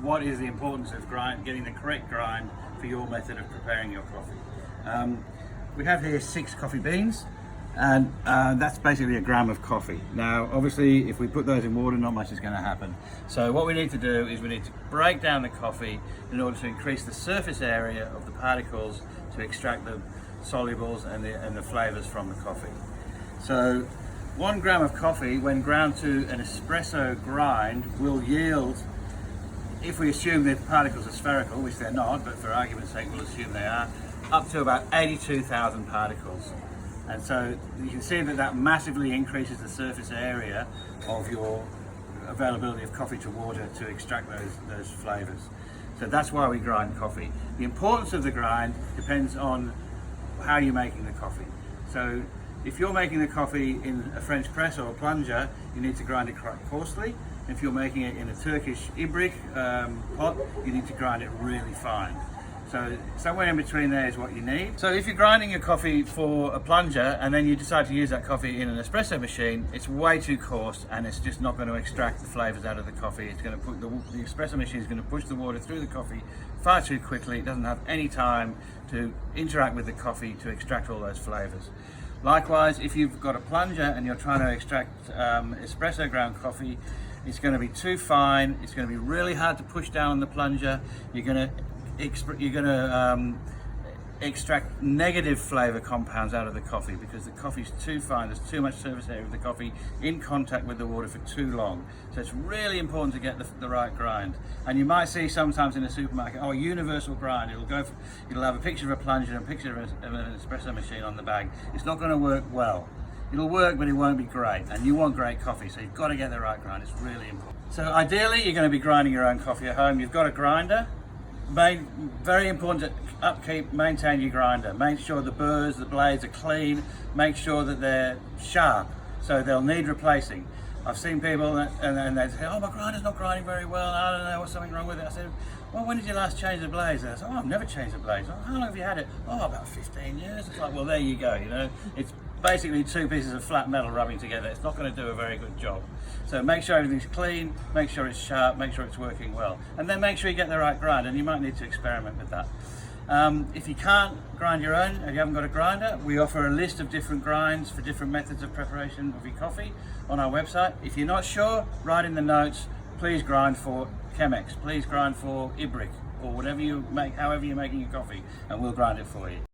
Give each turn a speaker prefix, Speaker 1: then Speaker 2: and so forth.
Speaker 1: what is the importance of getting the correct grind for your method of preparing your coffee. We have here 6 coffee beans, and that's basically a gram of coffee. Now obviously if we put those in water, not much is going to happen. So what we need to do is we need to break down the coffee in order to increase the surface area of the particles to extract the solubles and the flavors from the coffee. So 1 gram of coffee, when ground to an espresso grind, will yield, if we assume the particles are spherical, which they're not, but for argument's sake we'll assume they are, up to about 82,000 particles. And so you can see that massively increases the surface area of your availability of coffee to water to extract those flavors. So that's why we grind coffee. The importance of the grind depends on how you're making the coffee. So if you're making the coffee in a French press or a plunger, you need to grind it quite coarsely. If you're making it in a Turkish ibrik pot, you need to grind it really fine. So somewhere in between there is what you need. So if you're grinding your coffee for a plunger and then you decide to use that coffee in an espresso machine, it's way too coarse and it's just not going to extract the flavors out of the coffee. It's going to put the espresso machine is going to push the water through the coffee far too quickly. It doesn't have any time to interact with the coffee to extract all those flavors. Likewise, if you've got a plunger and you're trying to extract espresso ground coffee, it's going to be too fine. It's going to be really hard to push down on the plunger. You're going to extract negative flavor compounds out of the coffee because the coffee is too fine. There's too much surface area of the coffee in contact with the water for too long. So it's really important to get the right grind. And you might see sometimes in a supermarket, a universal grind. It'll have a picture of a plunger and a picture of an espresso machine on the bag. It's not going to work well. It'll work, but it won't be great. And you want great coffee, so you've got to get the right grind. It's really important. So ideally, you're going to be grinding your own coffee at home. You've got a grinder. Very important to upkeep, maintain your grinder. Make sure the burrs, the blades are clean. Make sure that they're sharp, so they'll need replacing. I've seen people and they say, oh, my grinder's not grinding very well, I don't know, what's something wrong with it. I said, well, when did you last change the blades? And I said, oh, I've never changed the blades. Oh, how long have you had it? Oh, about 15 years. It's like, well, there you go, It's basically 2 pieces of flat metal rubbing together. It's not going to do a very good job. So make sure everything's clean, make sure it's sharp, make sure it's working well. And then make sure you get the right grind, and you might need to experiment with that. If you can't grind your own, and you haven't got a grinder, we offer a list of different grinds for different methods of preparation of your coffee on our website. If you're not sure, write in the notes, please grind for Chemex, please grind for ibrik, or whatever you make, however you're making your coffee, and we'll grind it for you.